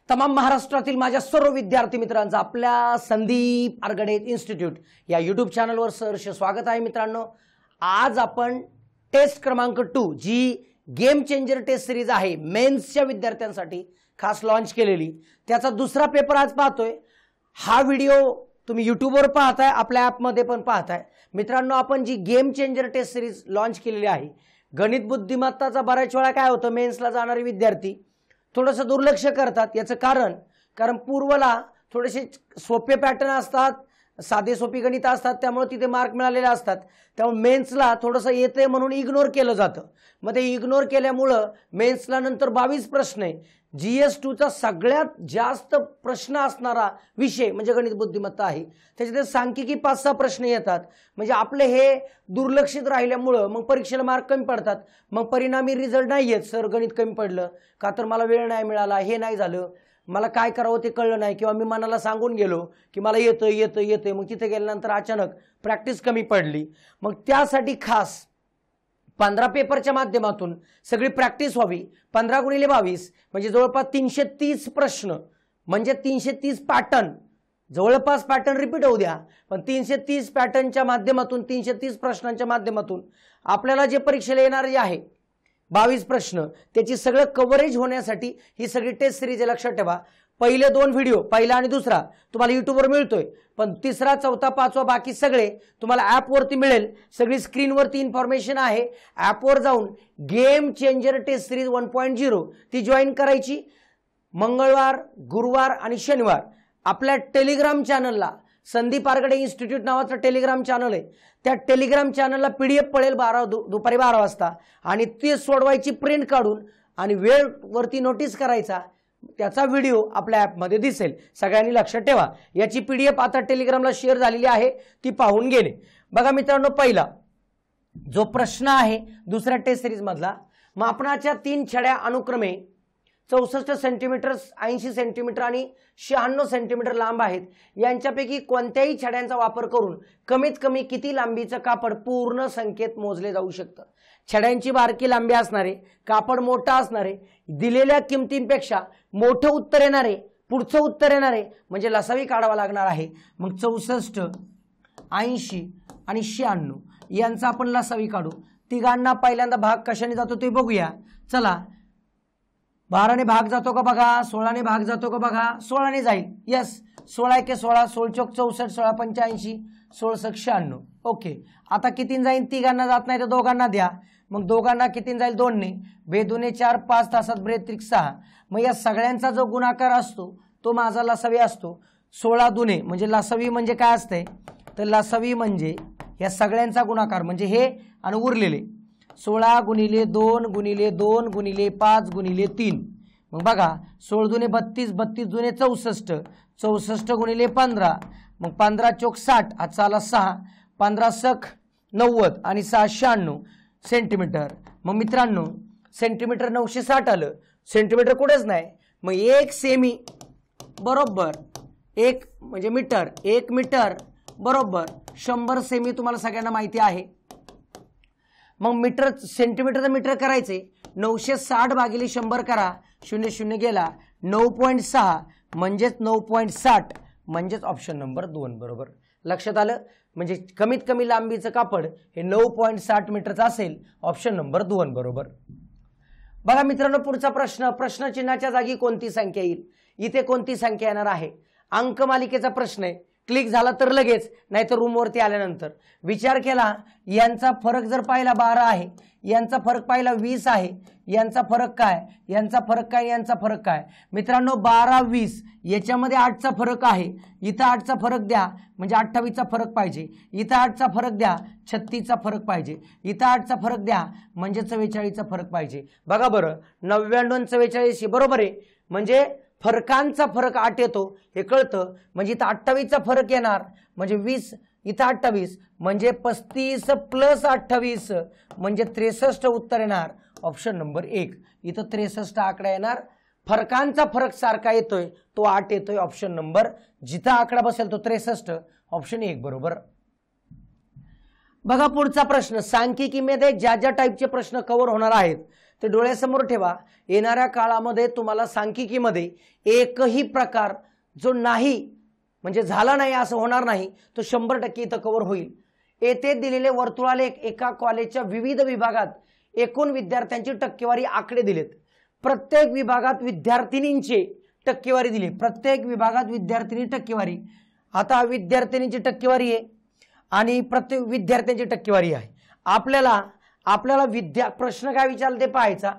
तमाम महाराष्ट्रातील माझ्या सर्व विद्यार्थी मित्रांचं आपल्या संदीप आरगडे इन्स्टिट्यूट या यूट्यूब चॅनलवर सहर्ष स्वागत आहे। मित्रांनो, आज आपण टेस्ट क्रमांक 2 जी गेम चेंजर टेस्ट सिरीज आहे मेन्सच्या विद्यार्थ्यांसाठी खास लॉन्च केलेली, त्याचा दुसरा पेपर आज पाहतोय। हा व्हिडिओ तुम्ही यूट्यूबवर पाहताय, आपल्या ॲपमध्ये पण पाहताय। मित्रांनो, आपण जी game changer test series launch केलेली आहे, गणित बुद्धिमत्ताचा बऱ्याच वेळा काय होतं, मेन्सला जाणारे विद्यार्थी थोडंसं दुर्लक्ष करतात। याचं कारण पूर्वला थोडेसे सोपे पॅटर्न असतात, साधे सोपी गणित असतात, त्यामुळे तिथे मार्क मिळालेले असतात। त्यामुळे मेन्सला थोडंसं येते म्हणून इग्नोर केलं जातं। मग ते इग्नोर केल्यामुळं मेन्सला नंतर 22 प्रश्न आहे। GS2 चा सगळ्यात जास्त प्रश्न असणारा विषय म्हणजे गणित बुद्धिमत्ता आहे। त्याच्यात सांख्यिकी 5-6 प्रश्न येतात। म्हणजे आपले हे दुर्लक्षित राहिल्यामुळं मग परीक्षेला मार्क कमी पडतात। मग परिणामी रिझल्ट नाही येत, सर गणित कमी पडलं का, तर मला वेळ नाही मिळाला, हे नाही झालं, मला काय करावं ते कळलं नाही, किंवा मी मनाला सांगून गेलो की मला येतं, मग तिथे गेल्यानंतर अचानक प्रॅक्टिस कमी पडली। मग त्यासाठी खास 15 पेपरच्या माध्यमातून सगळी प्रॅक्टिस व्हावी। 15 × 22 म्हणजे जवळपास 330 प्रश्न, म्हणजे 330 पॅटर्न, जवळपास पॅटर्न रिपीट होऊ द्या, पण 330 पॅटर्नच्या माध्यमातून 330 प्रश्नांच्या माध्यमातून आपल्याला जे परीक्षेला येणारे आहे 22 प्रश्न, त्याची सगळं कव्हरेज होण्यासाठी ही सगळी टेस्ट सिरीज लक्षात ठेवा। पहिले 2 व्हिडिओ, पहिला आणि दुसरा तुम्हाला यूट्यूबवर मिळतोय, पण तिसरा, चौथा, पाचवा बाकी सगळे तुम्हाला ॲपवरती मिळेल। सगळी स्क्रीनवरती इन्फॉर्मेशन आहे। ॲपवर जाऊन गेम चेंजर टेस्ट सिरीज 1.0 ती जॉईन करायची। मंगळवार, गुरुवार आणि शनिवार आपल्या टेलिग्राम चॅनलला, संदीप आरगडे इन्स्टिट्यूट नावाचं टेलिग्राम चॅनल आहे, त्या टेलिग्राम चॅनलला PDF पडेल दुपारी 12 वाजता, आणि ते सोडवायची प्रिंट काढून आणि वेळवरती नोटीस करायचा, त्याचा व्हिडिओ आपल्या ॲपमध्ये दिसेल। सगळ्यांनी लक्षात ठेवा, याची PDF आता टेलिग्रामला शेअर झालेली आहे, ती पाहून गेले। बघा मित्रांनो, पहिला जो प्रश्न आहे दुसऱ्या टेस्ट सिरीज मधला, मापनाच्या 3 छड्या अनुक्रमे 64 सेंटीमीटर, 80 सेंटीमीटर आणि 96 सेंटीमीटर लांब आहेत। यांच्यापैकी कोणत्याही छड्यांचा वापर करून कमीत कमी किती लांबीचं कापड पूर्ण संख्येत मोजले जाऊ शकतं। छड्यांची बारकी लांबी असणारे, कापड मोठा असणारे, दिलेल्या किमतींपेक्षा मोठं उत्तर येणारे, पुढचं उत्तर येणारे म्हणजे लसावी काढावा लागणार आहे। मग 64, 80 आणि 96 यांचा आपण लसावी काढू। तिघांना पहिल्यांदा भाग कशाने जातो ते बघूया। चला, 12 ने भाग जातो का बघा, 16 ने भाग जातो का बघा, 16 ने जाईल। यस, 16 × 16, 16 × 64, 16 × 85, 16 × 96। ओके, आता कितीन जाईल, तिघांना जात नाही तर दोघांना द्या। मग दोघांना कितीन जाईल, 2 ने, 2 × 4, 5 तासात ब्रेत्रिक 6। मग या सगळ्यांचा जो गुणाकार असतो तो माझा लसावी असतो। 16 दुने म्हणजे लसावी म्हणजे काय असते, तर लसावी म्हणजे या सगळ्यांचा गुणाकार म्हणजे हे आणि उरलेले 16 × 2 × 2 × 5 × 3। मग बघा, 16 दुने 32, 32 दुने 64, 64 × 15, मग 15 × 60, हातचा आला 6, 15 सख 90 आणि 6 96 सेंटीमीटर। मग मित्रांनो, सेंटीमीटर 960 आलं, सेंटीमीटर कुठेच नाही। मग 1 सेमी बरोबर 1 म्हणजे मीटर, 1 मीटर बरोबर 100 सेमी, तुम्हाला सगळ्यांना माहिती आहे। मग मीटर, सेंटीमीटर तर मीटर करायचे, 960 भागिले 100 करा, 0 0 गेला, 9.6 म्हणजेच 9.60 म्हणजेच ऑप्शन नंबर 2 बरोबर। लक्षात आलं, म्हणजे कमीत कमी लांबीचं कापड हे 9.60 मीटरचं असेल, ऑप्शन नंबर 2 बरोबर। बघा मित्रांनो, पुढचा प्रश्न, प्रश्नचिन्हाच्या जागी कोणती संख्या येईल। इथे कोणती संख्या येणार आहे, अंकमालिकेचा प्रश्न आहे। क्लिक झाला तर लगेच, नाहीतर रूमवरती आल्यानंतर विचार केला, यांचा फरक जर पाहिला 12 आहे, यांचा फरक पाहिला 20 आहे, यांचा फरक काय, यांचा फरक काय, यांचा फरक काय। मित्रांनो, 12 20 याच्यामध्ये 8चा फरक आहे, इथं 8चा फरक द्या म्हणजे 28चा फरक पाहिजे, इथं 8चा फरक द्या 36चा फरक पाहिजे, इथं 8चा फरक द्या म्हणजे 44चा फरक पाहिजे। बघा बरं, 99 आणि 44 बरोबर आहे, म्हणजे फरकांचा फरक 8 येतो हे कळतं। म्हणजे इथं 28चा फरक येणार म्हणजे 20, इथं 28 म्हणजे 35 + 28 म्हणजे 63 उत्तर येणार, ऑप्शन नंबर 1। इथं 63 आकडा येणार, फरकांचा फरक सारखा येतोय तो 8 येतोय, ऑप्शन नंबर, जिथं आकडा बसेल तो 63, ऑप्शन 1 बरोबर। बघा पुढचा प्रश्न, सांख्यिकीमध्ये ज्या ज्या टाईपचे प्रश्न कव्हर होणार आहेत ते डोळ्यासमोर ठेवा. येणाऱ्या काळामध्ये तुम्हाला सांख्यिकीमध्ये एकही प्रकार जो नाही म्हणजे झाला नाही असं होणार नाही, तो 100% इथं कव्हर होईल. येथे दिलेले वर्तुळालेख एका कॉलेजच्या विविध विभागात एकूण विद्यार्थ्यांची टक्केवारी आकडे दिलेत. प्रत्येक विभागात विद्यार्थिनींची टक्केवारी दिली. प्रत्येक विभागात विद्यार्थिनी टक्केवारी. आता विद्यार्थिनींची टक्केवारी आहे आणि प्रत्येक विद्यार्थ्यांची टक्केवारी आहे. आपल्याला प्रश्न काय विचारला ते पाहायचा.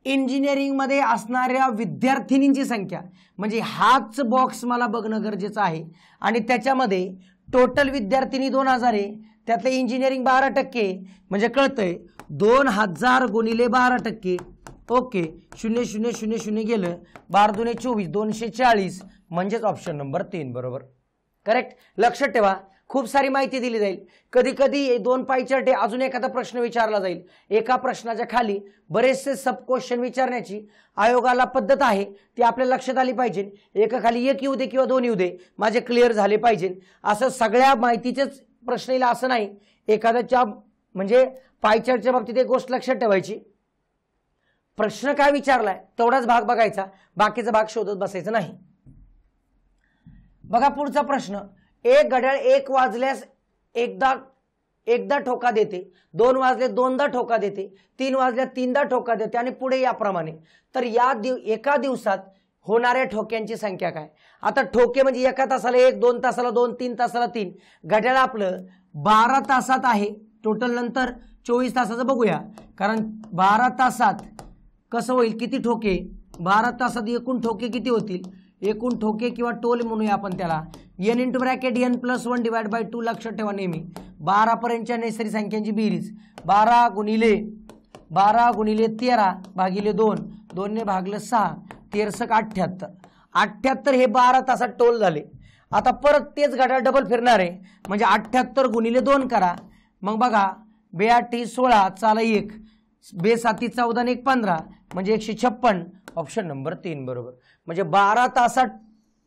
इंजिनिअरिंगमध्ये असणाऱ्या विद्यार्थिनींची संख्या म्हणजे हाच बॉक्स मला बघणं गरजेचं आहे. आणि त्याच्यामध्ये टोटल विद्यार्थिनी 2000 आहे, त्यातले इंजिनिअरिंग 12% म्हणजे कळतंय 2000 गुणिले 12%. ओके, 0000 गेलं, 12 दूने 24, 240 म्हणजेच ऑप्शन नंबर 3 बरोबर. करेक्ट. लक्षात ठेवा, खूप सारी माहिती दिली जाईल. कधी कधी 2 पाई चार्ट अजून एखादा प्रश्न विचारला जाईल. एका प्रश्नाच्या खाली बरेचसे सब क्वेश्चन विचारण्याची आयोगाला पद्धत आहे, ती आपल्या लक्षात आली पाहिजे. एका खाली 1 येऊ दे किंवा 2 येऊ दे, माझे क्लिअर झाले पाहिजे. असं सगळ्या माहितीचेच प्रश्न येईल असं नाही. एखाद्याच्या म्हणजे पाई चार्टच्या बाबतीत एक गोष्ट लक्षात ठेवायची, प्रश्न काय विचारलाय तेवढाच भाग बघायचा, बाकीचा भाग शोधत बसायचा नाही. बघा पुढचा प्रश्न. एक घड्याळ 1 वाजल्यास एकदा ठोका देते, 2 वाजले 2दा ठोका देते, 3 वाजल्या 3दा ठोका देते आणि पुढे याप्रमाणे. तर एका दिवसात होणाऱ्या ठोक्यांची संख्या काय? आता ठोके म्हणजे एका तासाला 1, 2 तासाला 2, 3 तासाला 3. घड्याळ आपलं 12 तासात आहे टोटल. नंतर 24 तासाचं बघूया, कारण 12 तासात कसं होईल, किती ठोके, 12 तासात एकूण ठोके किती होतील, एकूण ठोके किंवा टोल म्हणूया आपण त्याला, n × n+1 / 2. लक्षात ठेवा नेहमी 12 पर्यंतच्या नैसर्गिक संख्यांची बेरीज 12 गुणिले 13 भागिले 2, 2 ने भागलं 6, 13 78 हे 12 तासात टोल झाले. आता परत तेच घड्याळ डबल फिरणार आहे म्हणजे 78 गुणिले 2 करा. मग बघा 82 16 चाला 1, 2 7 14 आणि 1 15 म्हणजे 156. ऑप्शन नंबर 3 बरोबर. म्हणजे 12 तासात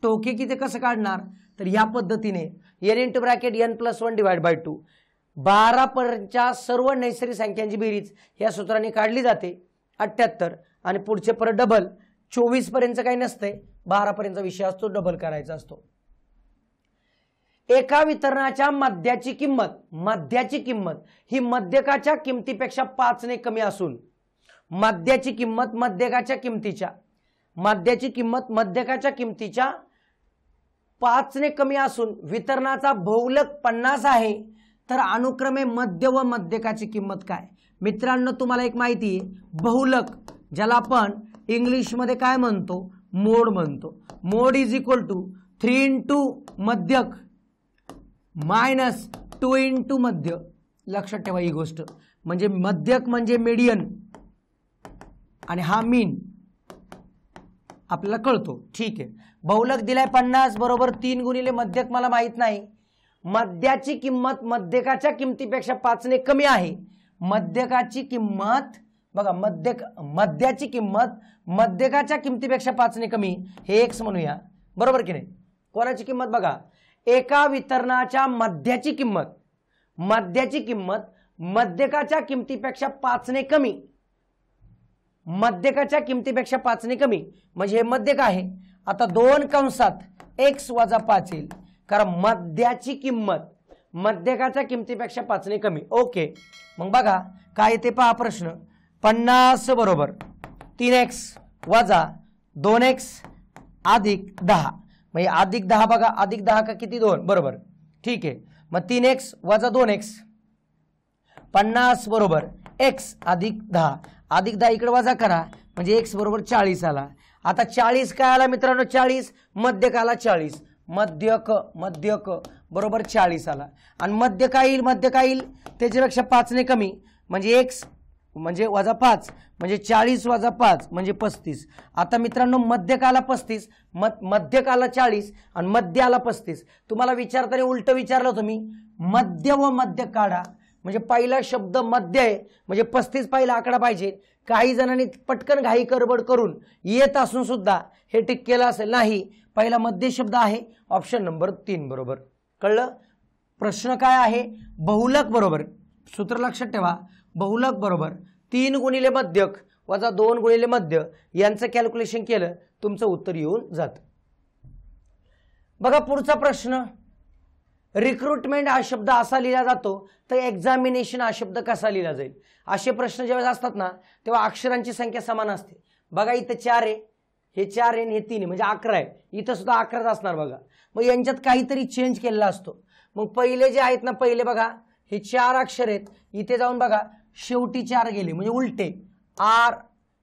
टोके किती कसं काढणार, तर या पद्धतीने n × n+1 / 2. 12 पर्यंतच्या सर्व नैसर्गिक संख्यांची बेरीज या सूत्राने काढली जाते 78 आणि पुढचे परत डबल. 24 पर्यंत काही नसते, 12 पर्यंतचा विषय असतो, डबल करायचा असतो. एका वितरणाच्या मद्याची किंमत ही मध्यकाच्या किमतीपेक्षा 5 ने कमी असून मद्याची किंमत मध्यकाच्या किमतीच्या 5 ने कमी असून वितरणाचा बहुलक 50 आहे, तर अनुक्रमे मध्य व मध्यकाची किंमत काय? मित्रांनो तुम्हाला एक माहिती आहे, बहुलक ज्याला आपण इंग्लिशमध्ये काय म्हणतो, मोड म्हणतो. मोड = 3 × मध्यक -2 × मध्य. लक्षात ठेवा ही गोष्ट. म्हणजे मध्यक म्हणजे मीडियन आणि हा मीन आपल्याला कळतो. ठीक आहे. बहुलक दिलाय 50 बरोबर 3 गुणिले मध्यक मला माहित नाही. मध्याची किंमत मध्यकाच्या किमतीपेक्षा 5 ने कमी आहे. मध्यकाची किंमत बघा, मध्याची किंमत मध्यकाच्या किमतीपेक्षा 5 ने कमी, हे x म्हणूया बरोबर की नाही. कोणाची किंमत बघा, एका वितरणाच्या मध्याची किंमत मध्यकाच्या किमतीपेक्षा 5 ने कमी, मध्यकाच्या किमतीपेक्षा 5 ने कमी म्हणजे हे मध्यक आहे. आता 2 कंसात x - 5 येईल, कारण मध्याची किंमत मध्यकाच्या किमतीपेक्षा 5 ने कमी. ओके, मग बघा काय येते पहा प्रश्न. 50 बरोबर 3x - 2x + 10. म्हणजे +10 बघा, +10 का किती 2 बरोबर. ठीक आहे. मग 3x - 2x 50 बरोबर x + 10. +10 इकडे वजा करा म्हणजे x बरोबर 40 आला. आता 40 काय आला मित्रांनो, 40 मध्यक आला 40, मध्यक बरोबर 40 आला. आणि मध्य काय येईल त्याच्यापेक्षा 5 ने कमी म्हणजे x म्हणजे -5 म्हणजे 40 - 5 म्हणजे 35. आता मित्रांनो मध्यक आला 35, मध्यक आला 40 आणि मध्य आला 35. तुम्हाला विचारताना उलट विचारलं तुम्ही, मध्य व मध्य काढा. म्हणजे पहिला शब्द मध्य आहे म्हणजे 35 पहिला आकडा पाहिजे. काही जणांनी पटकन घाई गडबड करून येत असून सुद्धा हे टिक केलं असेल, नाही, पहिला मध्य शब्द आहे. ऑप्शन नंबर 3 बरोबर. कळलं. प्रश्न काय आहे, बहुलक बरोबर सूत्र लक्षात ठेवा. बहुलक बरोबर 3 गुणिले मध्यक वजा 2 गुणिले मध्य यांचं कॅल्क्युलेशन केलं तुमचं उत्तर येऊन जातं. बघा पुढचा प्रश्न. रिक्रुटमेंट हा शब्द असा लिहिला जातो तर एक्झामिनेशन हा शब्द कसा लिहिला जाईल. असे प्रश्न ज्यावेळेस असतात ना तेव्हा अक्षरांची संख्या समान असते. बघा इथं 4 आहे, हे 4 आहे, हे 3 आहे, म्हणजे 11 आहे. इथं सुद्धा 11च असणार बघा. मग यांच्यात काहीतरी चेंज केलेला असतो. मग पहिले जे आहेत ना, पहिले बघा हे 4 अक्षर आहेत, इथे जाऊन बघा शेवटी 4 गेले म्हणजे उलटे. आर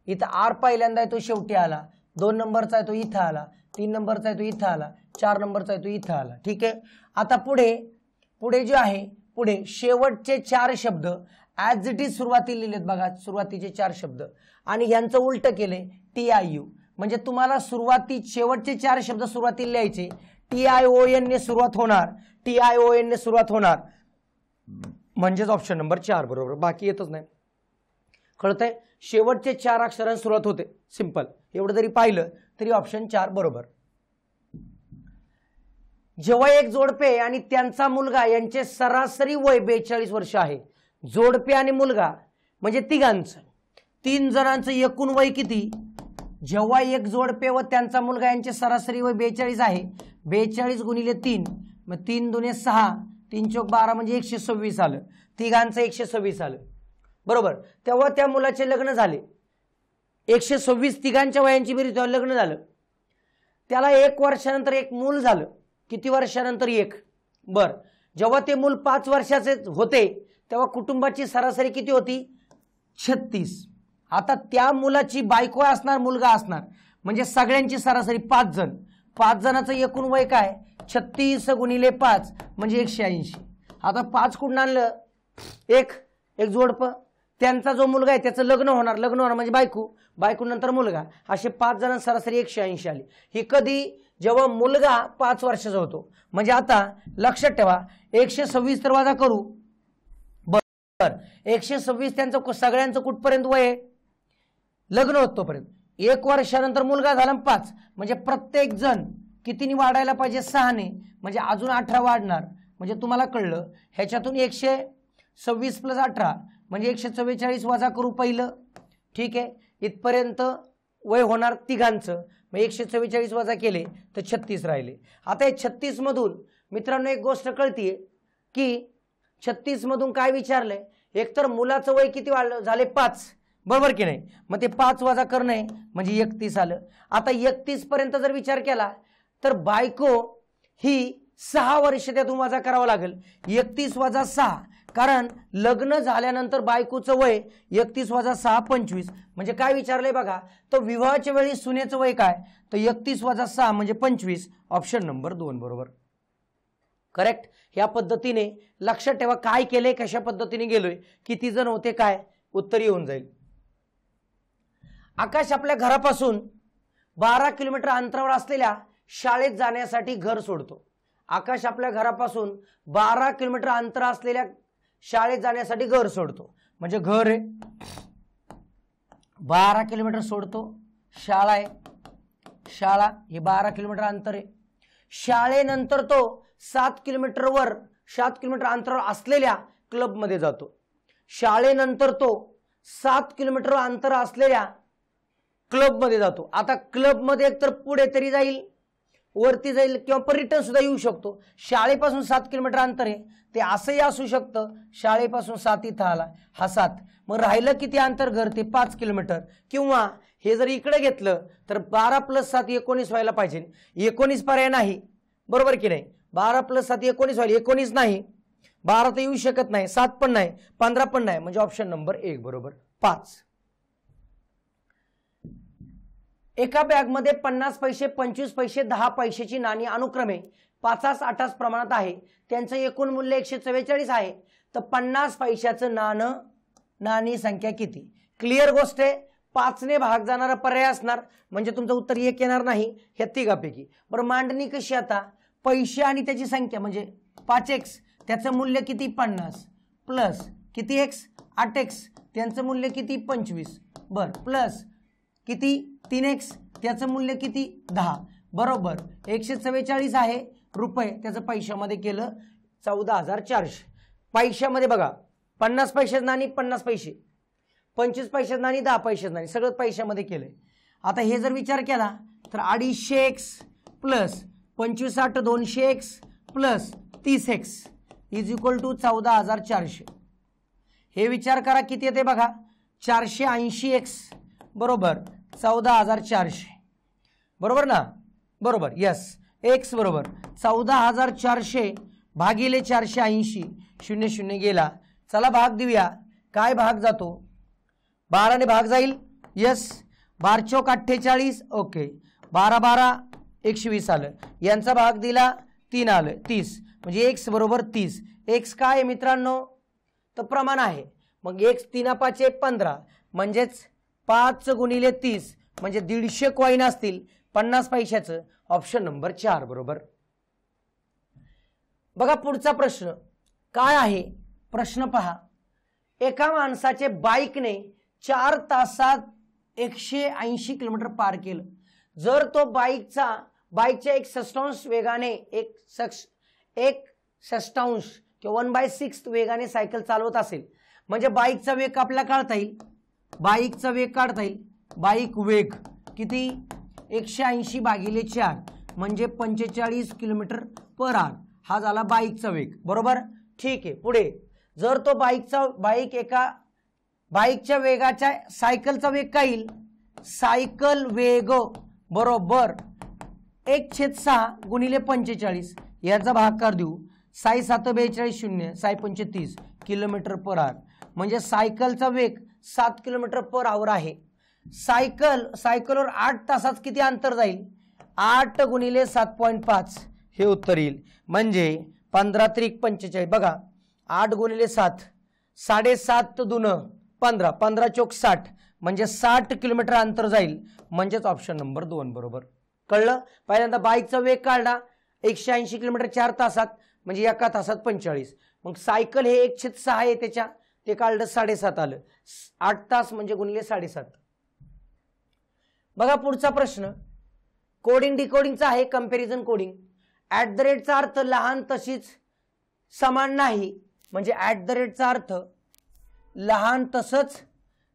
इथं आर पहिल्यांदा आहे तो शेवटी आला, 2 नंबरचा आहे तो इथं आला, 3 नंबरचा आहे तो इथं आला, 4 नंबरचा आहे तो इथं आला. ठीक आहे. आता पुढे जे आहे पुढे शेवटचे 4 शब्द ॲज इट इज सुरुवातीला लिहिलेत बघा, सुरुवातीचे 4 शब्द आणि यांचं उलट केले TIU. म्हणजे तुम्हाला शेवटचे 4 शब्द सुरुवातीला लिहायचे, TION ने सुरुवात होणार, TION ने सुरुवात होणार, म्हणजेच ऑप्शन नंबर 4 बरोबर. बाकी येतच नाही. कळतंय. शेवटचे 4 अक्षरांनी सुरुवात होते. सिंपल. एवढं जरी पाहिलं तरी ऑप्शन 4 बरोबर. जेव्हा एक जोडपे आणि त्यांचा मुलगा यांचे सरासरी वय 42 वर्ष आहे. जोडपे आणि मुलगा म्हणजे तिघांचं, 3 जणांचं एकूण वय किती. जेव्हा एक जोडपे व त्यांचा मुलगा यांचे सरासरी वय 42 आहे, 42 गुणिले 3, मग 3 दुने 6, 3 चौक 12 म्हणजे 126 आलं. तिघांचं 126 आलं बरोबर. तेव्हा त्या मुलाचे लग्न झाले. 126 तिघांच्या वयांची बेरीज तेव्हा लग्न झालं. त्याला 1 वर्षानंतर एक मूल झालं. किती वर्षानंतर 1. बर. जेव्हा ते मूल 5 वर्षाचे होते तेव्हा कुटुंबाची सरासरी किती होती 36. आता त्या मुलाची बायको असणार, मुलगा असणार, म्हणजे सगळ्यांची सरासरी 5 जण. 5 जणांचं एकूण वय काय 36 गुणिले 5 म्हणजे 180. आता 5 कुठून आणलं, एक जोडपं, त्यांचा जो मुलगा आहे त्याचं लग्न होणार म्हणजे बायको नंतर मुलगा, असे 5 जण सरासरी 180 आली. ही कधी, जेव्हा मुलगा 5 वर्षाचा होतो. म्हणजे आता लक्षात ठेवा 126 तर वजा करू. बरं 126 त्यांचं सगळ्यांचं कुठपर्यंत वय आहे, लग्न होत तोपर्यंत. 1 वर्षानंतर मुलगा झाला 5, म्हणजे प्रत्येक जण कितीनी वाढायला पाहिजे 6 ने, म्हणजे अजून 18 वाढणार. म्हणजे तुम्हाला कळलं ह्याच्यातून 126 + 18 म्हणजे 144 वजा करू पहिलं. ठीक आहे. इथपर्यंत वय होणार तिघांचं. मग 144 वजा केले तर 36 राहिले. आता हे 36 मधून मित्रांनो एक गोष्ट कळतीये की 36 मधून काय विचारलंय, एकतर मुलाचं वय किती वाढलं झाले 5 बरोबर की नाही. मग ते 5 वजा करणे म्हणजे 31 आलं. आता 31 पर्यंत जर विचार केला तर बायको ही 6 वर्ष त्यातून वजा करावं लागेल. 31 वजा 6, कारण लग्न झाल्यानंतर बायकोचं वय 31 वजा 6 25. म्हणजे काय विचारलंय बघा, तर विवाहाच्या वेळी सुनेचं वय काय, तर 31 वजा 6 म्हणजे 25. ऑप्शन नंबर 2 बरोबर. करेक्ट. या पद्धतीने लक्षात ठेवा काय केलंय, कशा पद्धतीने गेलोय, किती जण होते, काय उत्तर येऊन जाईल. आकाश आपल्या घरापासून 12 किलोमीटर अंतरावर असलेल्या शाळेत जाण्यासाठी घर सोडतो. आकाश आपल्या घरापासून 12 किलोमीटर अंतर असलेल्या शाळेत जाण्यासाठी घर सोडतो. म्हणजे घर आहे 12 किलोमीटर सोडतो, शाळा आहे, शाळा हे 12 किलोमीटर अंतर आहे. शाळेनंतर तो 7 किलोमीटर अंतरावर असलेल्या क्लबमध्ये जातो. शाळेनंतर तो 7 किलोमीटर अंतर असलेल्या क्लबमध्ये जातो. आता क्लबमध्ये एकतर पुढे तरी जाईल, वरती जाईल किंवा रिटर्न सुद्धा येऊ शकतो. शाळेपासून 7 किलोमीटर अंतर आहे, ते असंही असू शकतं. शाळेपासून 7 इथं आला, हा 7, मग राहिलं किती अंतर घर, ते 5 किलोमीटर. किंवा हे जर इकडे घेतलं तर 12 + 7 19 व्हायला पाहिजे. 19 पर्याय नाही बरोबर की नाही. 12 + 7 19 व्हायला, 19 नाही, 12 तर येऊ शकत नाही, 7 पण नाही, 15 पण नाही. म्हणजे ऑप्शन नंबर 1 बरोबर 5. एका बॅगमध्ये 50 पैसे, 25 पैसे, 10 पैशाची नाणी अनुक्रमे 5 8 प्रमाणात आहे. त्यांचं एकूण मूल्य 144 आहे. तर 50 पैशाचं नाणी संख्या किती. क्लिअर गोष्ट आहे. 5 ने भाग जाणारा पर्याय असणार, म्हणजे तुमचं उत्तर 1 येणार नाही ह्या तिघापैकी. बरं मांडणी कशी, आता पैसे आणि त्याची संख्या म्हणजे 5x, त्याचं मूल्य किती 50, प्लस किती x 8x, त्यांचं मूल्य किती 25, बरं प्लस किती 3x, त्याचं मूल्य किती 10, बरोबर 144 आहे रुपये. त्याचं पैशामध्ये केलं 14,400. पैशामध्ये बघा 50 पैसे नाणी 50 पैसे, 25 पैशात आणि 10 पैशात नाही, सगळं पैशामध्ये केलंय. आता हे जर विचार केला तर 250x plus 25 8 200x plus 30x is equal to 14,400. हे विचार करा किती येते बघा, 480x बरोबर 14,400 बरोबर ना, बरोबर यस. x बरोबर 14,400 भागिले 480, 0 0 गेला. चला भाग देऊया. काय भाग जातो, 12 ने भाग जाईल. यस, 12 चौक 48. ओके, 12 12 120 आलं. यांचा भाग दिला 3 आलं 30, म्हणजे x बरोबर 30. x काय आहे मित्रांनो, तर प्रमाण आहे. मग x 3 5 15 म्हणजेच 5 गुणिले 30 म्हणजे 150 कॉईन असतील 50 पैशाचं. ऑप्शन नंबर 4 बरोबर. बघा पुढचा प्रश्न काय आहे. प्रश्न पहा, एका माणसाचे बाईकने 4 तासात 180 किलोमीटर पार केलं. जर तो बाईकच्या 1/6 वेगाने 1/6 किंवा 1/6 वेगाने सायकल चालवत असेल, म्हणजे बाईकचा वेग आपल्याला काढता येईल. बाईकचा वेग काढता येईल. बाईक वेग किती, 180 भागिले 4 म्हणजे 45 किलोमीटर पर आवर. हा झाला बाईकचा वेग बरोबर. ठीक आहे, पुढे जर तो बाईकच्या वेगाच्या सायकलचा वेग काय येईल, सायकल वेग बरोबर 1/6 गुणिले 45 याचा भागाकार देऊ. 6 7 42 0 6 5 30 किलोमीटर पर आवर, म्हणजे सायकलचा वेग 7 किलोमीटर पर आवर आहे. सायकलवर 8 तासात किती अंतर जाईल, 8 गुणिले 7.5 हे उत्तर येईल. म्हणजे 15 त्रिक 45. बघा 8 गुणिले 7 7.5 दून 15 15 चौक 60 म्हणजे 60 किलोमीटर अंतर जाईल. म्हणजेच ऑप्शन नंबर 2 बरोबर. कळलं. पहिल्यांदा बाईकचा वेग काढला 180 किलोमीटर 4 तासात म्हणजे 1 तासात 45. मग सायकल हे 1/6 आहे त्याच्या, ते काढलं 7.5 आलं. 8 तास म्हणजे गुणिले 7.5. बघा पुढचा प्रश्न कोडिंग डिकोडिंगचा आहे. Comparison coding. ॲट द रेटचा अर्थ लहान तशीच समान नाही, म्हणजे ॲट द रेटचा अर्थ लहान तसंच,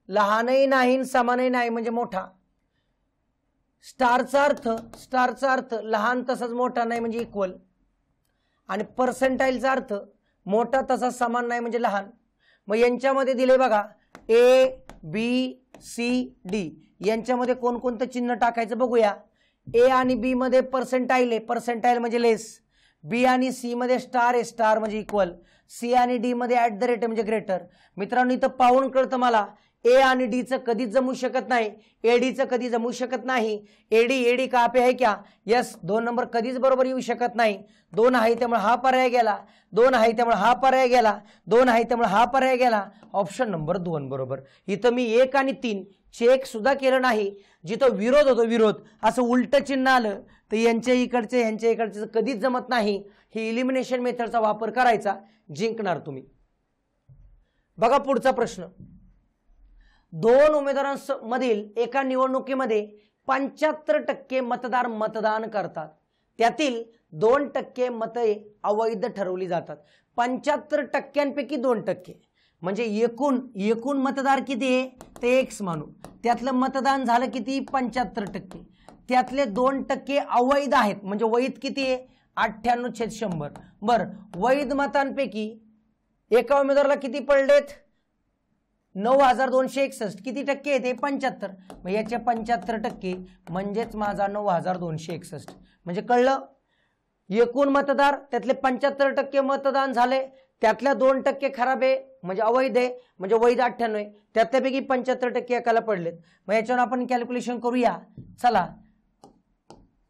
लहानही नाही समानही नाही म्हणजे मोठा. स्टारचा अर्थ लहान तसंच मोठा नाही म्हणजे इक्वल. आणि पर्सेंटाईलचा अर्थ मोठा तसा समान नाही म्हणजे लहान. मग यांच्यामध्ये दिले बघा A B C D, यांच्यामध्ये कोणकोणतं चिन्ह टाकायचं बघूया. A आणि B मध्ये पर्सेंटाईल आहे, पर्सेंटाईल म्हणजे लेस. B आणि C मध्ये स्टार आहे, स्टार म्हणजे इक्वल. C आणि D मध्ये ॲट द रेट म्हणजे ग्रेटर. मित्रांनो इथं पाहून कळतं मला A आणि D चं कधीच जमू शकत नाही, AD चं कधी जमू शकत नाही. AD कहाँ पे है क्या, यस 2 नंबर कधीच बरोबर येऊ शकत नाही. 2 आहे त्यामुळे हा पर्याय गेला, 2 आहे त्यामुळे हा पर्याय गेला, 2 आहे त्यामुळे हा पर्याय गेला. ऑप्शन नंबर 2 बरोबर. इथं मी 1 आणि 3 चेक सुद्धा केलं नाही. जिथं विरोध होतो, विरोध असं उलट चिन्ह आलं तर यांच्या इकडचे कधीच जमत नाही. ही इलिमिनेशन मेथडचा वापर करायचा, जिंकणार तुम्ही. बघा पुढचा प्रश्न. 2 उमेदवारांमधील एका निवडणुकीमध्ये 75% मतदार मतदान करतात, त्यातील 2% मते अवैध ठरवली जातात. 75%पैकी 2% म्हणजे एकूण मतदार किती आहे ते X मानू. त्यातलं मतदान झालं किती 75%. त्यातले 2% अवैध आहेत, म्हणजे वैध किती आहे 98/100. बरं, वैध मतांपैकी एका उमेदवाराला किती पडलेत 9,261. किती टक्के येते 75. मग याचे 75% म्हणजेच माझा 9,261. म्हणजे कळलं. एकूण मतदार त्यातले 75% मतदान झाले, त्यातल्या 2% खराब आहे म्हणजे अवैध आहे, म्हणजे वैध 98 आहे. त्यातल्यापैकी 75% एकाला पडलेत. मग याच्यावर आपण कॅल्क्युलेशन करूया. चला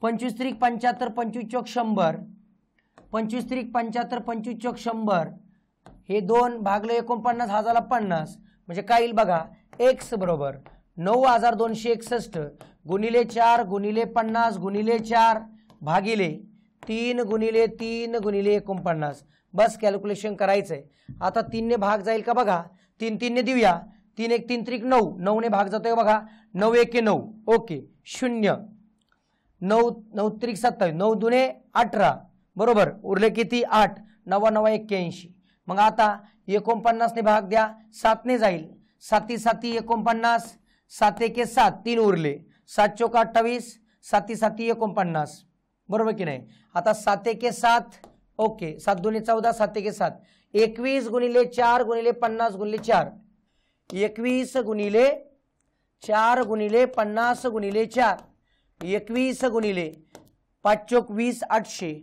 25 त्रिक 75 25 चौक 100 25 त्रिक 75 25 चौक 100 हे 2 भागले 49 हा झाला 50. म्हणजे काय येईल बघा X बरोबर 9,261 गुणिले 4 गुणिले 50 गुणिले 4 भागिले 3 गुणिले 3 गुणिले 49. बस कॅल्क्युलेशन करायचंय. आता 3 ने भाग जाईल का बघा, 3 3 ने देऊया. 3 1 3 त्रिक 9, 9 ने भाग जातोय बघा, 9 1 9. ओके 0 9 9 त्रिक 27, 9 दुने 18 बरोबर. उरले किती 8, 9 9 81. मग आता 49 ने भाग द्या, 7 ने जाईल. साती साती 49, 7 एके 7, 3 उरले, 7 चौक 28, साती साती 49, बरोबर की नाही. आता 7 एके 7, ओके, 7 दुनी 14, 7 एके 7, 21 गुणिले 4 गुणिले 50 गुणिले 4, 21 गुणिले 4 गुणिले 50 गुणिले 4, 21 गुणिले 5 चौक 20, 800,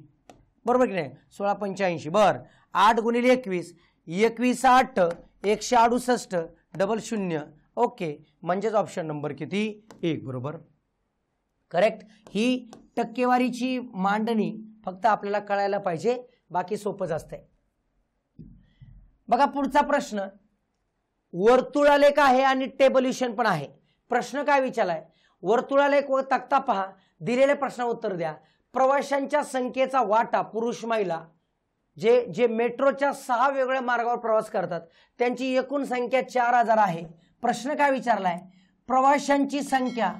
बरोबर की नाही. 1685, बर. 8 गुणिले 21, 21 8, 168, डबल 0, ओके. म्हणजेच ऑप्शन नंबर किती? 1, बरोबर. करेक्ट. ही टक्केवारीची मांडणी फक्त आपल्याला कळायला पाहिजे, बाकी सोपंच असतंय. बघा पुढचा प्रश्न, वर्तुळालेख आहे आणि टेबल्युशन पण आहे. प्रश्न काय विचारलाय? वर्तुळालेख व तक्ता पहा, दिलेल्या प्रश्नावर उत्तर द्या. प्रवाशांच्या संख्येचा वाटा पुरुष महिला जे जे मेट्रोच्या 6 वेगवेगळ्या मार्गावर प्रवास करतात त्यांची एकूण संख्या 4000 आहे. प्रश्न काय विचारलाय? प्रवाशांची संख्या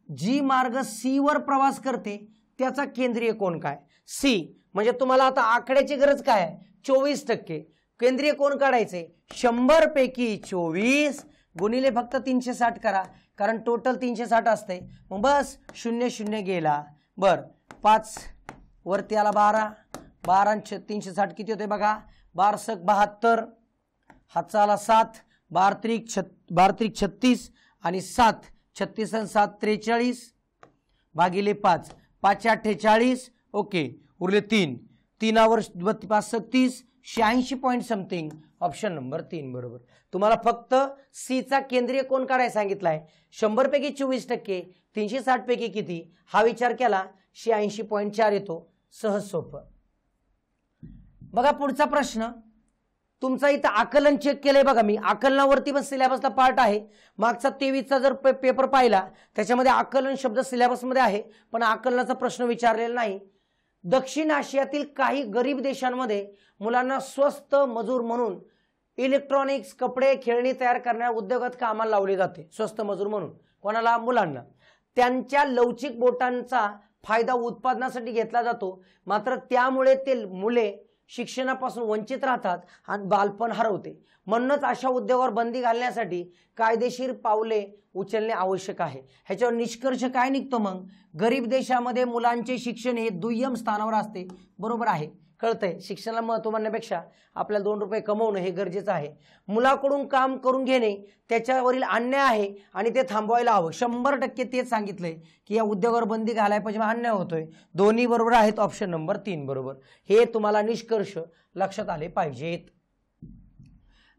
जी मार्ग सी वर प्रवास करते त्याचा केंद्रीय कोन काय? सी म्हणजे तुम्हाला आता आकड्याची गरज काय आहे? 24%. केंद्रीय कोन काढायचे. 100 पैकी 24 गुणिले फक्त 360 करा, कारण टोटल 360 असते. मग बस 0 0 गेला. बर 5 वरती आला 12, 12 360 किती होते बघा? 12 72, हातचा आला 7, 12 त्रिक 36 आणि 7, 36 आणि 7 43 भागिले 5, 5 48, ओके. उरले 3, 3वर 5 36, 86 पॉइंट समथिंग. ऑप्शन नंबर 3 बरोबर. तुम्हाला फक्त सी चा केंद्रीय कोन काढायला सांगितलाय. 100 पैकी 24%, 360 पैकी किती हा विचार केला 86.4 येतो. सहज सोपं. बघा पुढचा प्रश्न, तुमचा इथं आकलन चेक केलंय बघा मी. आकलनावरती पण सिलेबसला पार्ट आहे. मागचा 23चा जर पेपर पाहिला त्याच्यामध्ये आकलन शब्द सिलेबसमध्ये आहे, पण आकलनाचा प्रश्न विचारलेला नाही. दक्षिण आशियातील काही गरीब देशांमध्ये मुलांना स्वस्त मजूर म्हणून इलेक्ट्रॉनिक्स, कपडे, खेळणी तयार करणाऱ्या उद्योगात कामाला लावले जाते. स्वस्त मजूर म्हणून कोणाला? मुलांना. त्यांच्या लवचिक बोटांचा फायदा उत्पादनासाठी घेतला जातो, मात्र त्यामुळे ते मुले शिक्षणापासून वंचित राहतात आणि बालपण हरवते. म्हणूनच अशा उद्योगावर बंदी घालण्यासाठी कायदेशीर पावले उचलणे आवश्यक आहे. ह्याच्यावर निष्कर्ष काय निघतो मग? गरीब देशामध्ये मुलांचे शिक्षण हे दुय्यम स्थानावर असते. बरोबर आहे, कळतंय. शिक्षणाला महत्त्व म्हणण्यापेक्षा आपल्याला 2 रुपये कमवणं हे गरजेचं आहे. मुलाकडून काम करून घेणे त्याच्यावरील अन्याय आहे आणि ते थांबवायला हवं. 100% तेच सांगितलंय की या उद्योगावर बंदी घालायला पाहिजे, अन्याय होतोय. दोन्ही बरोबर आहेत. ऑप्शन नंबर 3 बरोबर. हे तुम्हाला निष्कर्ष लक्षात आले पाहिजेत.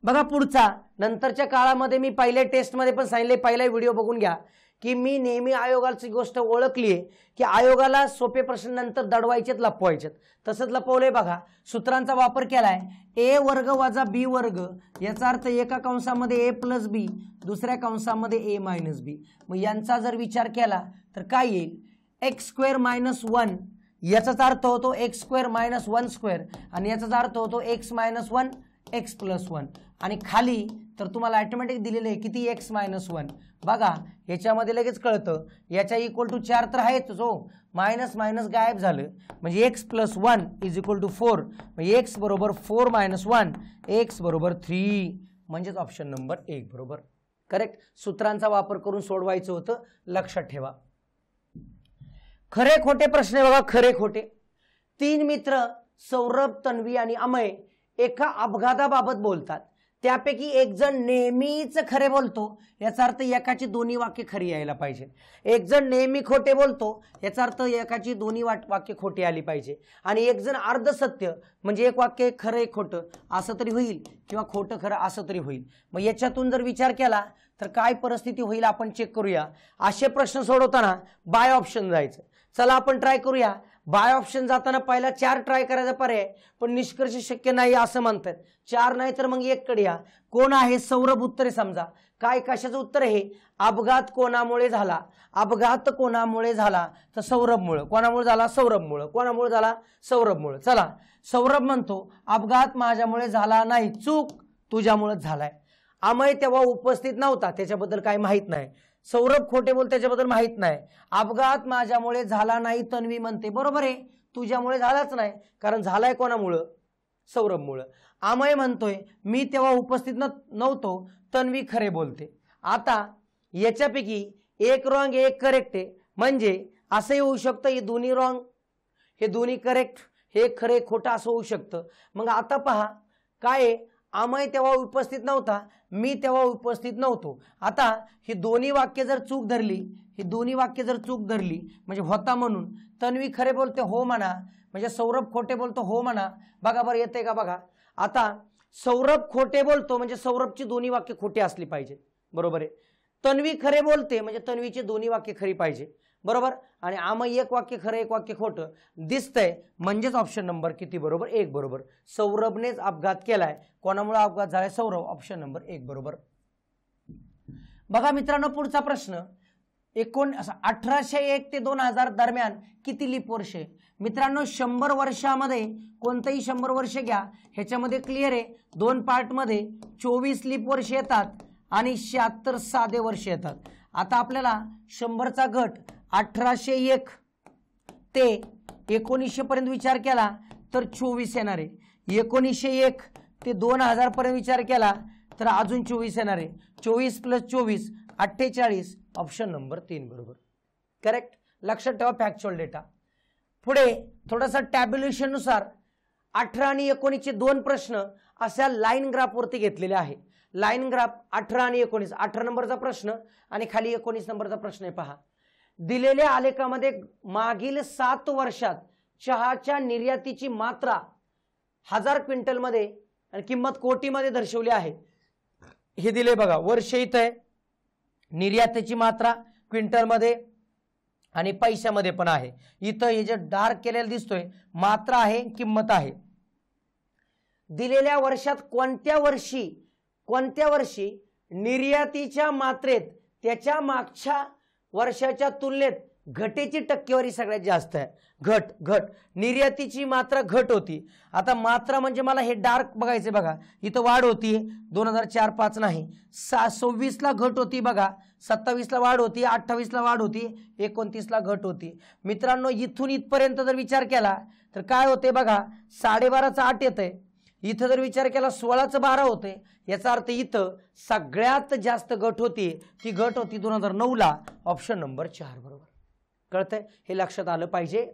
बघा पुढचा, नंतरच्या काळामध्ये मी पहिल्या टेस्टमध्ये पण सांगितले, पहिला व्हिडिओ बघून घ्या की मी नेहमी आयोगाची गोष्ट ओळखली आहे की आयोगाला सोपे प्रश्न नंतर दडवायचेत, लपवायचेत. तसंच लपवलंय बघा. सूत्रांचा वापर केलाय. ए वर्ग वजा बी वर्ग, याचा अर्थ एका कंसामध्ये ए प्लस बी, दुसऱ्या कंसामध्ये ए मायनस बी. मग यांचा जर विचार केला तर काय येईल? एक्स स्क्वेअर मायनस 1, याचाच अर्थ होतो एक्स स्क्वेअर मायनस 1 स्क्वेअर, आणि याचाच अर्थ होतो एक्स मायनस 1 एक्स प्लस 1. आणि खाली तर तुम्हाला ऑटोमॅटिक दिलेलं आहे किती? X minus 1. बघा याच्यामध्ये लगेच कळतं, याच्या इक्वल टू 4 तर आहेच. जो मायनस मायनस गायब झालं म्हणजे x plus 1 is equal to 4. म्हणजे एक्स बरोबर 4 मायनस 1, एक्स बरोबर 3. म्हणजेच ऑप्शन नंबर 1 बरोबर. करेक्ट. सूत्रांचा वापर करून सोडवायचं होतं, लक्षात ठेवा. खरे खोटे प्रश्न बघा. खरे खोटे. 3 मित्र सौरभ, तन्वी आणि अमय एका अपघाताबाबत बोलतात. त्यापैकी एक जण नेहमीच खरे बोलतो, याचा अर्थ एकाची दोन्ही वाक्य खरी यायला पाहिजे. एक जण नेहमी खोटे बोलतो, याचा अर्थ एकाची दोन्ही वाक्य खोटी आली पाहिजे. आणि एक जण अर्ध सत्य म्हणजे एक वाक्य खरं एक खोटं असं तरी होईल, किंवा खोटं खरं असं तरी होईल. मग याच्यातून जर विचार केला तर काय परिस्थिती होईल आपण चेक करूया. असे प्रश्न सोडवताना बाय ऑप्शन जायचं. चला आपण ट्राय करूया. बाय ऑप्शन जाताना पहिला 4 ट्राय करायचा पर्याय, पण निष्कर्ष शक्य नाही असं म्हणतात. 4 नाही तर मग 1 कडे या. कोण आहे? सौरभ. उत्तरे समजा. काय कशाचं उत्तर आहे? अपघात कोणामुळे झाला? अपघात कोणामुळे झाला? तर सौरभमुळे. कोणामुळे झाला? सौरभमुळे. कोणामुळे झाला? सौरभमुळे. चला, सौरभ म्हणतो अपघात माझ्यामुळे झाला नाही, चूक तुझ्यामुळेच झालाय. अमय तेव्हा उपस्थित नव्हता, त्याच्याबद्दल काही माहित नाही. सौरभ खोटे बोल, त्याच्याबद्दल माहित नाही. अपघात माझ्यामुळे झाला नाही, तन्वी म्हणते बरोबर आहे, तुझ्यामुळे झालाच नाही, कारण झालाय कोणामुळं? सौरभमुळं. अमय म्हणतोय मी तेव्हा उपस्थित नव्हतो, तन्वी खरे बोलते. आता याच्यापैकी एक रॉंग एक करेक्ट आहे, म्हणजे असंही होऊ शकतं हे दोन्ही रॉंग हे दोन्ही करेक्ट, हे खरे खोटं असं होऊ शकतं. मग आता पहा काय, अमय तेव्हा उपस्थित नव्हता, मी तेव्हा उपस्थित नव्हतो. आता ही दोन्ही वाक्य जर चूक धरली, ही दोन्ही वाक्य जर चूक धरली म्हणजे होता म्हणून, तन्वी खरे बोलते हो म्हणा, म्हणजे सौरभ खोटे बोलतो हो म्हणा. बघा बरं येते का बघा. आता सौरभ खोटे बोलतो म्हणजे सौरभची दोन्ही वाक्य खोटी असली पाहिजे, बरोबर आहे. तन्वी खरे बोलते म्हणजे तन्वीची दोन्ही वाक्य खरी पाहिजे, बरोबर. आणि अमय एक वाक्य खरं एक वाक्य खोटं दिसतंय, म्हणजेच ऑप्शन नंबर किती बरोबर? 1 बरोबर. सौरभनेच अपघात केलाय. कोणामुळे अपघात झालाय? सौरभ. ऑप्शन नंबर 1 बरोबर. बघा मित्रांनो पुढचा प्रश्न, 1801 ते 2000 दरम्यान किती लीप वर्ष आहे? मित्रांनो 100 वर्षामध्ये कोणतंही 100 वर्ष घ्या, ह्याच्यामध्ये क्लिअर आहे 2 पार्टमध्ये 24 लीप वर्ष येतात आणि 76 साधे वर्ष येतात. आता आपल्याला 100चा गट 1801 ते 1900 पर्यंत विचार केला तर 24 येणार आहे. 1901 ते 2000 पर्यंत विचार केला तर अजून 24 येणार आहे. 24 + 24 48. ऑप्शन नंबर 3 बरोबर. करेक्ट. लक्षात ठेवा फॅक्च्युअल डेटा. पुढे थोडासा टॅब्युलेशन नुसार 18 आणि 19 चे 2 प्रश्न अशा लाईन ग्राफवरती घेतलेले आहे. लाईन ग्राफ 18 आणि 19. 18 नंबरचा प्रश्न आणि खाली 19 नंबरचा प्रश्न आहे. पहा दिलेल्या आलेखामध्ये मागील 7 वर्षात चहाच्या निर्यातीची मात्रा 1000 क्विंटलमध्ये आणि किंमत कोटीमध्ये दर्शवली आहे. हे दिले बघा, वर्ष इथं आहे, निर्यातीची मात्रा क्विंटलमध्ये आणि पैशामध्ये पण आहे. इथं हे जे डार्क केलेलं दिसतोय मात्रा आहे, किंमत आहे. दिलेल्या वर्षात कोणत्या वर्षी निर्यातीच्या मात्रेत त्याच्या मागच्या वर्षाच्या तुलनेत घटेची टक्केवारी सगळ्यात जास्त आहे. घट निर्यातीची मात्रा घट होती. आता मात्रा म्हणजे मला हे डार्क बघायचे बघा, इथं वाढ होती 2004-05 नाही, 26 ला घट होती बघा, 27 ला वाढ होती, 28 ला वाढ होती, 29 ला घट होती. मित्रांनो इथून इथपर्यंत जर विचार केला तर काय होते बघा, 12.5चं 8 येतंय. इथं जर विचार केला 16चं 12 होते. याचा अर्थ इथं सगळ्यात जास्त घट होती, ती घट होती 2009 ला. ऑप्शन नंबर 4 बरोबर. कळतंय? हे लक्षात आलं पाहिजे.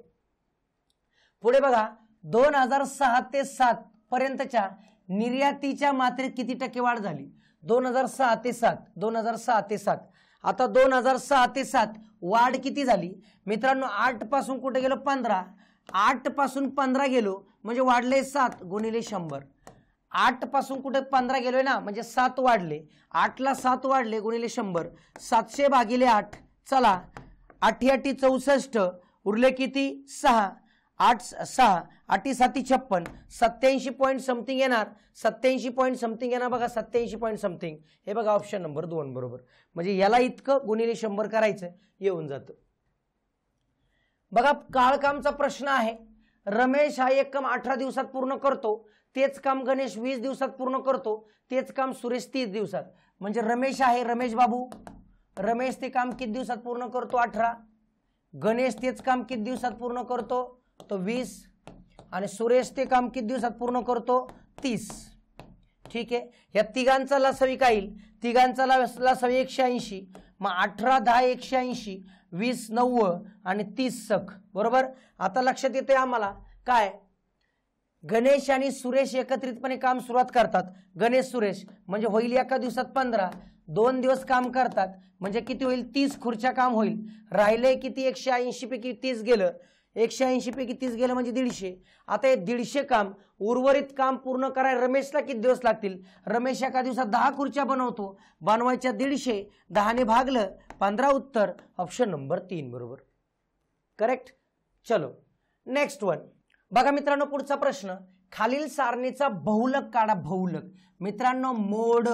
पुढे बघा 2006 ते 7 पर्यंतच्या निर्यातीच्या मात्रेत किती टक्के वाढ झाली? 2006 ते 7. आता 2006 ते 7 वाढ किती झाली मित्रांनो? 8 पासून कुठे गेलो? 15. 8 पासून 15 गेलो म्हणजे वाढले 7 गुणिले 100. 8 पासून कुठे 15 गेलोय ना, म्हणजे 7 वाढले. 8 ला 7 वाढले गुणिले 100. 700 भागिले 8. चला 8 8 64 उरले किती? 6. 8 6 8 7 56. 87 पॉईंट समथिंग येणार. 87 पॉईंट समथिंग येणार बघा, 87 पॉईंट समथिंग. हे बघा ऑप्शन नंबर 2 बरोबर. म्हणजे याला इतकं गुणिले 100 करायचं, येऊन जातं. बघा काळकामचा प्रश्न आहे. रमेश हा एक काम 18 दिवसात पूर्ण करतो, तेच काम गणेश 20 दिवसात पूर्ण करतो, तेच काम सुरेश 30 दिवसात. म्हणजे रमेश आहे, रमेश बाबू, रमेश ते काम किती दिवसात पूर्ण करतो? 18. गणेश तेच काम किती दिवसात पूर्ण करतो? तो 20. आणि सुरेश ते काम किती दिवसात पूर्ण करतो? 30. ठीक आहे. या तिघांचा लसावी काय येईल? तिघांचा लसावी 180. मग 18 10 180, 20 90 आणि 30 सख बरोबर. आता लक्षात येते आम्हाला काय, गणेश आणि सुरेश एकत्रितपणे काम सुरुवात करतात. गणेश सुरेश म्हणजे होईल एका दिवसात 15. 2 दिवस काम करतात म्हणजे किती होईल? 30 खुर्च्या काम होईल. राहिले किती? 180 पैकी 30 गेलं. 180 पैकी 30 गेलं म्हणजे 150. आता हे 150 काम, उर्वरित काम पूर्ण करायला रमेशला किती दिवस लागतील? रमेश एका दिवसात 10 खुर्च्या बनवतो. बनवायच्या 150, 10 ने भागलं 15. उत्तर ऑप्शन नंबर 3 बरोबर. करेक्ट. चलो नेक्स्ट वन. बघा मित्रांनो पुढचा प्रश्न, खालील सारणीचा बहुलक काढा. बहुलक मित्रांनो मोड,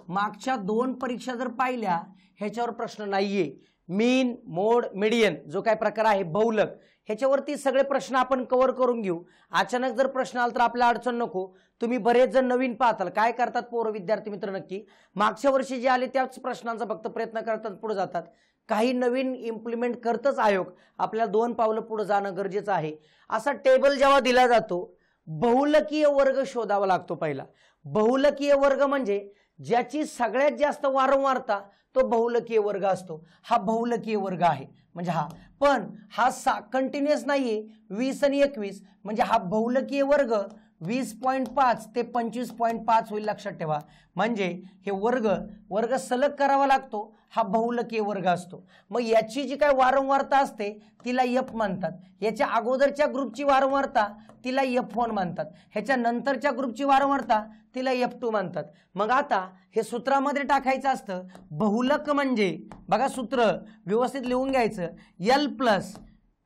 मागच्या 2 परीक्षा जर पाहिल्या ह्याच्यावर प्रश्न नाहीये. मीन, मोड, मीडियन जो काय प्रकार आहे बहुलक, ह्याच्यावरती सगळे प्रश्न आपण कव्हर करून घेऊ. अचानक जर प्रश्न आला तर आपल्याला अडचण नको. तुम्ही बरेच जण नवीन पाहताल. काय करतात पोरं विद्यार्थी मित्र नक्की मागच्या वर्षी जे आले त्याच प्रश्नांचा फक्त प्रयत्न करतात, पुढे जातात. काही नवीन इम्प्लिमेंट करतच आयोग. आपल्याला 2 पावलं पुढे जाणं गरजेचं आहे. असा टेबल जेव्हा दिला जातो बहुलकीय वर्ग शोधावा लागतो पहिला। बहुलकीय वर्ग म्हणजे ज्याची सगळ्यात जास्त वारंवारता तो बहुलकीय वर्ग असतो, हा बहुलकीय वर्ग आहे म्हणजे हा। पण हा कंटिन्युअस नाहीये, 20 आणि 21 म्हणजे हा बहुलकीय वर्ग 20.5 ते 25.5 होईल, लक्षात ठेवा। म्हणजे हे वर्ग सलग करावा लागतो, हा बहुलकीय वर्ग असतो। मग याची जी काय वारंवारता असते तिला f म्हणतात, याच्या अगोदरच्या ग्रुपची वारंवारता तिला f1 म्हणतात, ह्याच्या नंतरच्या ग्रुपची वारंवारता तिला f2 म्हणतात। मग आता हे सूत्रामध्ये टाकायचं असतं, बहुलक म्हणजे बघा सूत्र व्यवस्थित लिहून घ्यायचं, l plus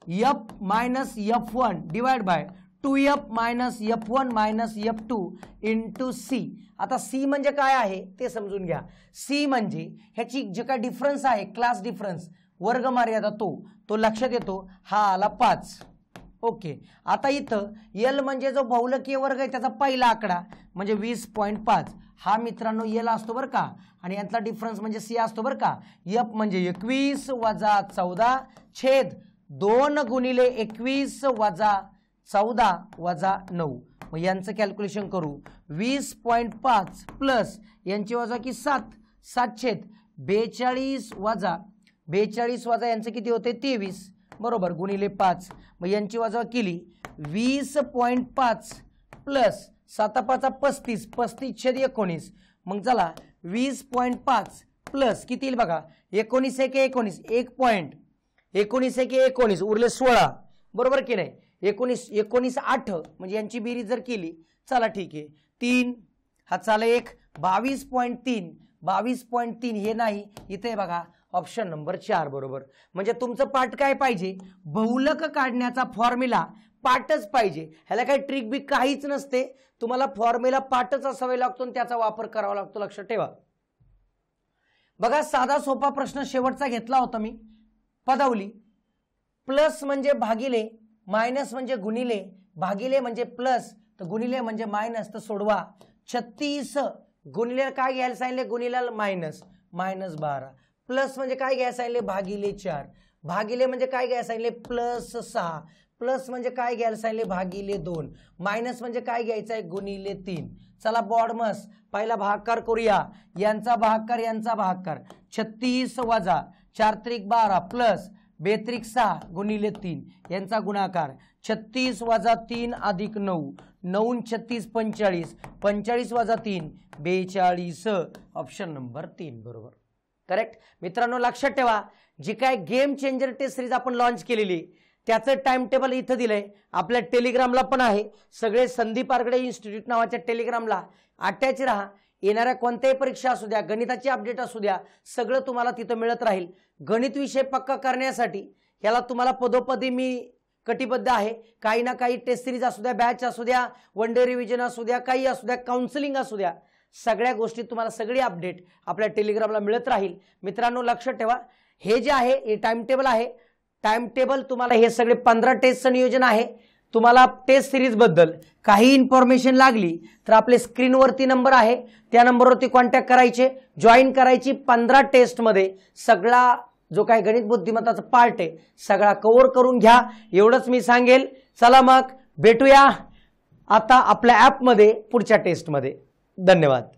f minus f1 divide by 2f minus f1 minus f2 into c। आता c म्हणजे काय आहे ते समजून घ्या। c म्हणजे ह्याची जे काय डिफरन्स आहे, क्लास डिफरन्स, वर्ग मर्यादा, तो लक्षात येतो, हा आला 5। ओके, आता इथं l म्हणजे जो बहुलकीय वर्ग आहे त्याचा पहिला आकडा म्हणजे 20.5, हा मित्रांनो l असतो बरं का, आणि यातला डिफरन्स म्हणजे c असतो बरं का। f म्हणजे 21 वजा 14 छेद 2 गुणिले 21 वजा 14 वजा 9। मग यांचं कॅल्क्युलेशन करू, 20.5 प्लस यांची वजा की 7 छेद 42 वजा यांचं किती होते 23 बरोबर गुणिले 5। मग यांची वजा केली 20.5 प्लस 7 5 35 छेद 19। मग चला 20.5 प्लस किती येईल बघा, 19 1 19 1 पॉइंट 19 1 19 उरले 16 बरोबर की नाही। 19 8 म्हणजे यांची बेरीज जर केली, चला ठीक आहे 3 हा चाला 1 22.3 हे नाही, इथे बघा ऑप्शन नंबर 4 बरोबर। म्हणजे तुमचं पाठ काय पाहिजे, बहुलक काढण्याचा फॉर्म्युला पाठच पाहिजे, ह्याला काही ट्रिक बी काहीच नसते, तुम्हाला फॉर्म्युला पाठच असावा लागतो आणि त्याचा वापर करावा लागतो, लक्षात ठेवा। बघा साधा सोपा प्रश्न शेवटचा घेतला होता मी, पदावली, प्लस म्हणजे भागिले, मायनस म्हणजे गुणिले, भागिले म्हणजे प्लस तर गुणिले म्हणजे मायनस, तर सोडवा। 36 गुणिले काय घ्यायला सांगितले, गुणिले मायनस 12, प्लस म्हणजे काय घ्यायला सांगितले भागिले 4, भागिले म्हणजे काय घ्यायला सांगितले प्लस 6, प्लस म्हणजे काय घ्यायला सांगितले भागिले 2, मायनस म्हणजे काय घ्यायचं आहे गुणिले 3। चला बॉडमस पहिला भागाकार करूया, यांचा भागाकार 36 वजा 4 त्रिक 12 प्लस 2 त्रिक 6 गुणिले 3 यांचा गुणाकार, 36 वजा 3 अधिक 9 9 36 45 45 वजा 3 42, ऑप्शन नंबर 3 बरोबर करेक्ट। मित्रांनो लक्षात ठेवा, जी काय गेम चेंजर टेस्ट सिरीज आपण लॉन्च केलेली त्याचं टाइम टेबल इथं दिलंय, आपल्या टेलिग्रामला पण आहे, सगळे संदीप आरगडे इन्स्टिट्यूट नावाच्या टेलिग्रामला अटॅच राहा, येणाऱ्या कोणत्याही परीक्षा असू द्या, गणिताची अपडेट असू द्या, सगळं तुम्हाला तिथं मिळत राहील। गणित विषय पक्का करण्यासाठी याला तुम्हाला पदोपदी मी कटिबद्ध आहे, काही ना काही टेस्ट सिरीज असू द्या, बॅच असू द्या, वन डे रिव्हिजन असू द्या, काही असू द्या, काउन्सिलिंग असू द्या, सगळ्या गोष्टी तुम्हाला सगळी अपडेट आपल्या टेलिग्रामला मिळत राहील। मित्रांनो लक्षात ठेवा, हे जे आहे हे टाइम टेबल आहे, टाइम टेबल तुम्हाला हे सगळे 15 टेस्टचं नियोजन आहे। तुम्हाला टेस्ट सिरीज बद्दल काही इन्फॉर्मेशन लागली तर आपले स्क्रीनवरती नंबर आहे, त्या नंबरवरती कॉन्टॅक्ट करायचे, जॉईन करायची। 15 टेस्टमध्ये सगळा जो काही गणित बुद्धिमत्ताचा पार्ट आहे सगळा कव्हर करून घ्या, एवढंच मी सांगेल। चला मग भेटूया आता आपल्या ॲपमध्ये पुढच्या टेस्टमध्ये, धन्यवाद।